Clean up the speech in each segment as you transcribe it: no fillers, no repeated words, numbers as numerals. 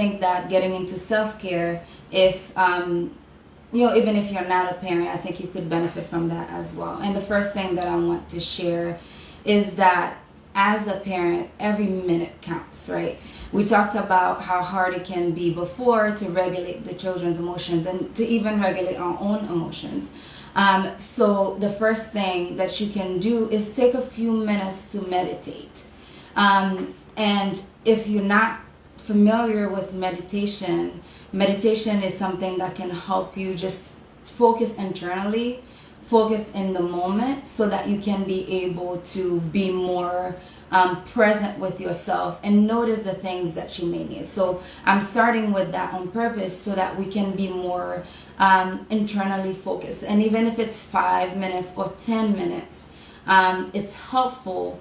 think that getting into self-care, if even if you're not a parent, I think you could benefit from that as well. And the first thing that I want to share is that as a parent, every minute counts, right? We talked about how hard it can be before to regulate the children's emotions and to even regulate our own emotions. So the first thing that you can do is take a few minutes to meditate. And if you're not familiar with meditation, meditation is something that can help you just focus internally, focus in the moment, so that you can be able to be more present with yourself and notice the things that you may need. So I'm starting with that on purpose so that we can be more internally focused. And even if it's 5 minutes or 10 minutes, it's helpful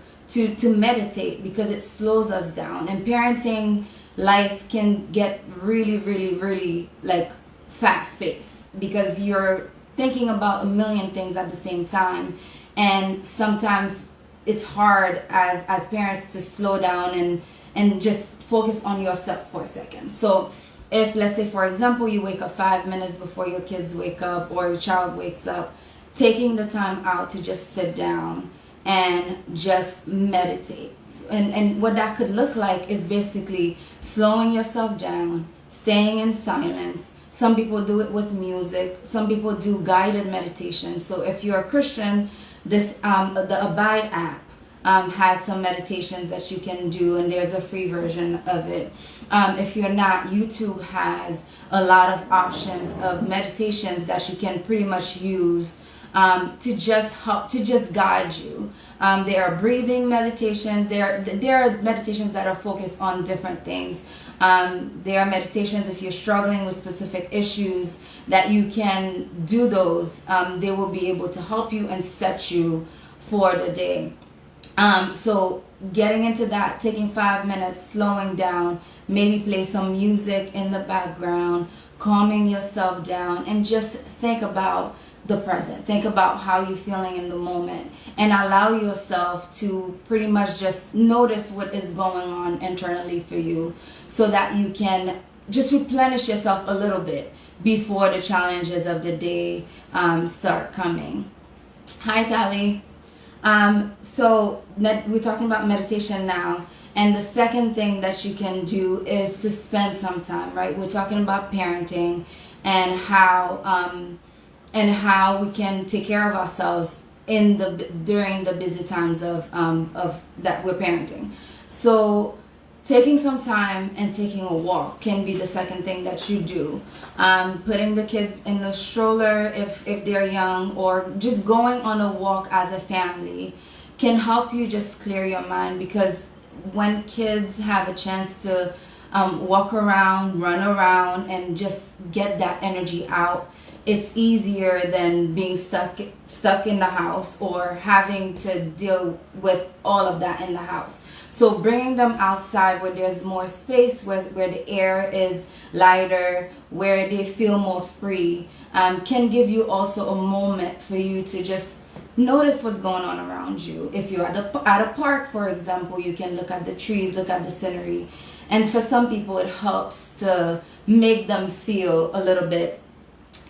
to meditate because it slows us down. And parenting life can get really, really, really like fast paced because you're thinking about a million things at the same time. And sometimes it's hard as parents to slow down and just focus on yourself for a second. So if, let's say, for example, you wake up 5 minutes before your kids wake up or your child wakes up, taking the time out to just sit down and just meditate. And what that could look like is basically slowing yourself down, staying in silence. Some people do it with music. Some people do guided meditation. So if you're a Christian, the Abide app has some meditations that you can do, and there's a free version of it. If you're not, YouTube has a lot of options of meditations that you can pretty much use to just help, to just guide you. There are breathing meditations. There are meditations that are focused on different things. There are meditations if you're struggling with specific issues that you can do those. They will be able to help you and set you for the day. So getting into that, taking 5 minutes, slowing down, maybe play some music in the background, calming yourself down, and just think about the present. Think about how you're feeling in the moment and allow yourself to pretty much just notice what is going on internally for you so that you can just replenish yourself a little bit before the challenges of the day start coming. Hi, Tally. So we're talking about meditation now. And the second thing that you can do is to spend some time, right? We're talking about parenting and how we can take care of ourselves during the busy times of that we're parenting. So taking some time and taking a walk can be the second thing that you do. Putting the kids in the stroller if they're young, or just going on a walk as a family can help you just clear your mind, because when kids have a chance to walk around, run around, and just get that energy out, it's easier than being stuck in the house or having to deal with all of that in the house. So bringing them outside where there's more space, where the air is lighter, where they feel more free, can give you also a moment for you to just notice what's going on around you. If you're at a park, for example, you can look at the trees, look at the scenery. And for some people, it helps to make them feel a little bit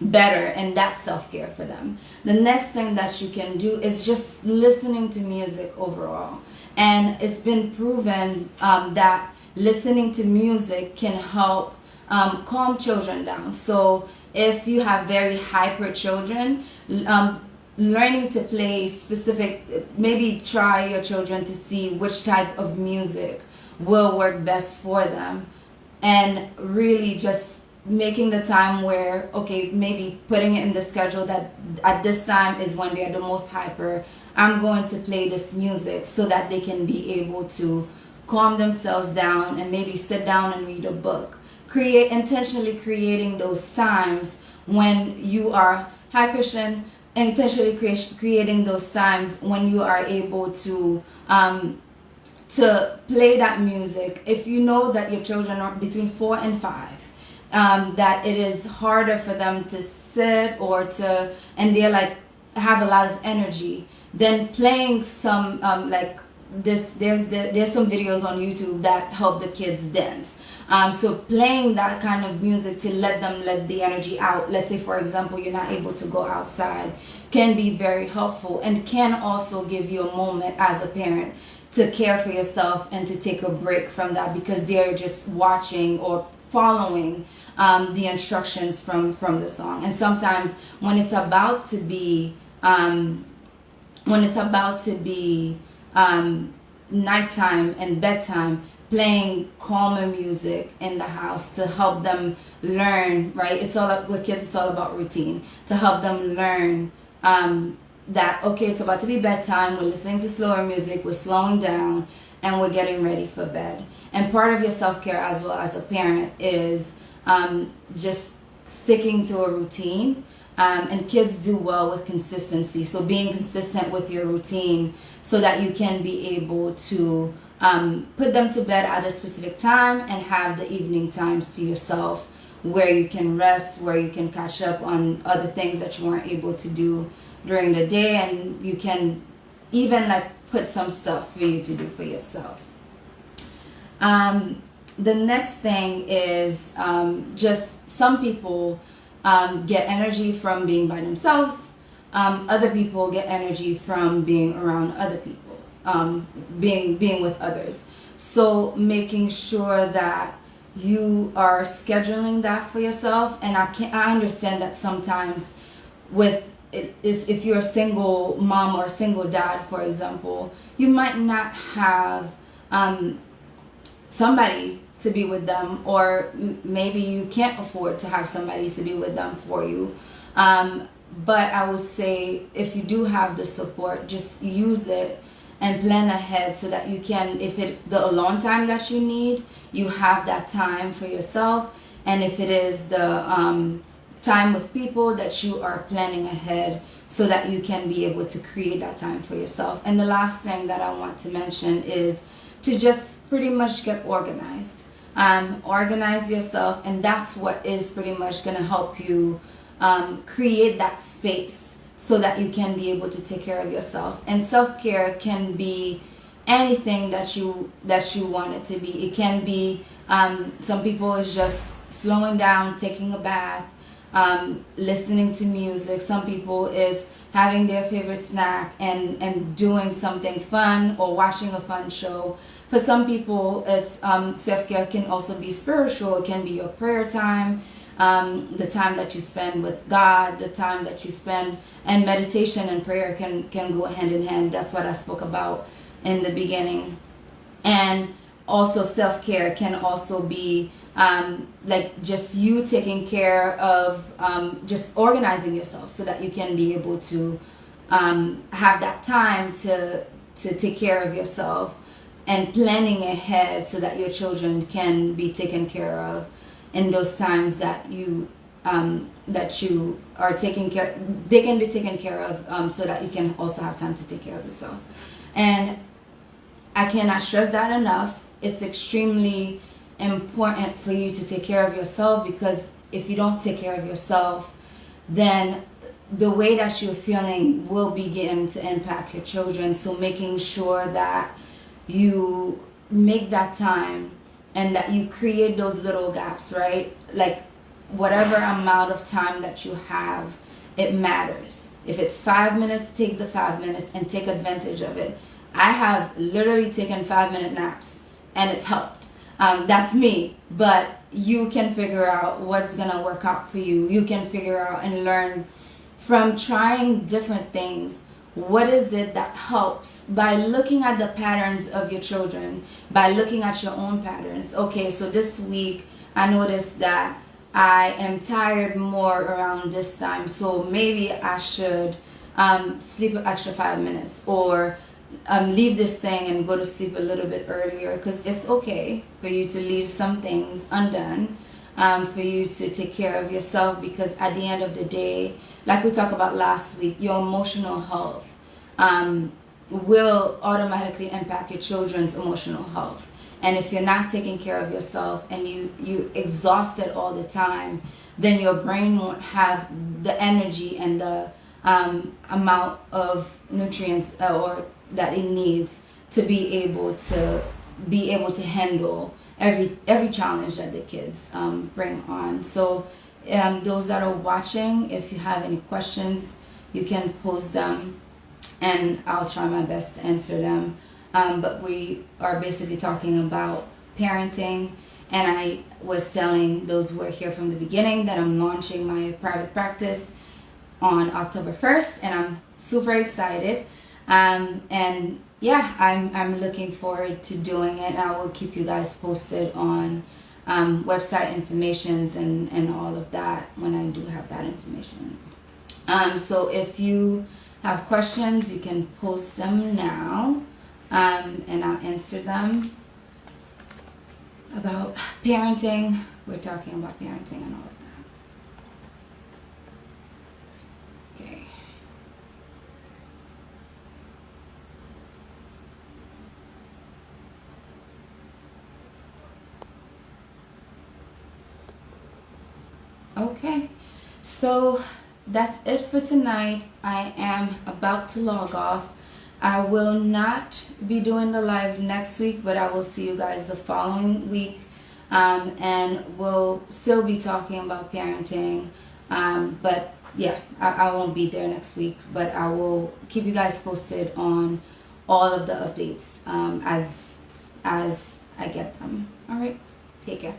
better, and that's self-care for them. The next thing that you can do is just listening to music overall. And it's been proven that listening to music can help calm children down. So if you have very hyper children, learning to play specific, maybe try your children to see which type of music will work best for them, and really just making the time where, okay, maybe putting it in the schedule that at this time is when they're the most hyper. I'm going to play this music so that they can be able to calm themselves down and maybe sit down and read a book. Intentionally creating those times when you are, hi Christian, intentionally creating those times when you are able to play that music. If you know that your children are between 4 and 5, that it is harder for them to sit and they're like have a lot of energy, then playing some there's some videos on YouTube that help the kids dance. So playing that kind of music to let them let the energy out. Let's say, for example, you're not able to go outside, can be very helpful and can also give you a moment as a parent to care for yourself and to take a break from that, because they're just watching or following the instructions from the song. And sometimes when it's about to be nighttime and bedtime, playing calmer music in the house to help them learn, right? It's all with kids, it's all about routine, to help them learn that, okay, it's about to be bedtime, we're listening to slower music, we're slowing down, and we're getting ready for bed. And part of your self-care as well as a parent is just sticking to a routine. And kids do well with consistency. So being consistent with your routine so that you can be able to put them to bed at a specific time and have the evening times to yourself where you can rest, where you can catch up on other things that you weren't able to do during the day, and you can even like put some stuff for you to do for yourself. The next thing is just some people get energy from being by themselves. Other people get energy from being around other people, being with others. So making sure that you are scheduling that for yourself. And I understand that sometimes if you're a single mom or a single dad, for example, you might not have somebody to be with them, or maybe you can't afford to have somebody to be with them for you. But I would say if you do have the support, just use it and plan ahead so that you can, if it's the alone time that you need, you have that time for yourself. And if it is the time with people, that you are planning ahead so that you can be able to create that time for yourself. And the last thing that I want to mention is to just pretty much get organized. Organize yourself, and that's what is pretty much going to help you create that space so that you can be able to take care of yourself. And self-care can be anything that you want it to be. It can be some people is just slowing down, taking a bath, listening to music. Some people is having their favorite snack and doing something fun or watching a fun show. For some people, it's self-care can also be spiritual. It can be your prayer time, the time that you spend with God, the time that you spend, and meditation and prayer can go hand in hand. That's what I spoke about in the beginning. And also self-care can also be like just you taking care of just organizing yourself so that you can be able to have that time to take care of yourself, and planning ahead so that your children can be taken care of in those times that you are taking care. They can be taken care of so that you can also have time to take care of yourself. And I cannot stress that enough. It's extremely important for you to take care of yourself, because if you don't take care of yourself, then the way that you're feeling will begin to impact your children. So making sure that you make that time and that you create those little gaps, right? Like whatever amount of time that you have, it matters. If it's 5 minutes, take the 5 minutes and take advantage of it. I have literally taken 5-minute naps and it's helped. That's me, but you can figure out what's gonna work out for you. You can figure out and learn from trying different things. What is it that helps, by looking at the patterns of your children, by looking at your own patterns. Okay, so this week I noticed that I am tired more around this time, so maybe I should sleep an extra 5 minutes, or leave this thing and go to sleep a little bit earlier, because it's okay for you to leave some things undone, for you to take care of yourself, because at the end of the day, like we talked about last week, your emotional health will automatically impact your children's emotional health. And if you're not taking care of yourself and you exhausted all the time, then your brain won't have the energy and the amount of nutrients or that it needs to be able to handle every challenge that the kids bring on. So those that are watching, if you have any questions, you can post them and I'll try my best to answer them. But we are basically talking about parenting, and I was telling those who were here from the beginning that I'm launching my private practice on October 1st, and I'm super excited. And yeah, I'm looking forward to doing it. I will keep you guys posted on website informations and all of that when I do have that information. So if you have questions, you can post them now, and I'll answer them. About parenting, we're talking about parenting and all of that. Okay. Okay, so that's it for tonight. I am about to log off. I will not be doing the live next week, but I will see you guys the following week, and we'll still be talking about parenting. But yeah, I won't be there next week, but I will keep you guys posted on all of the updates as I get them. All right, take care.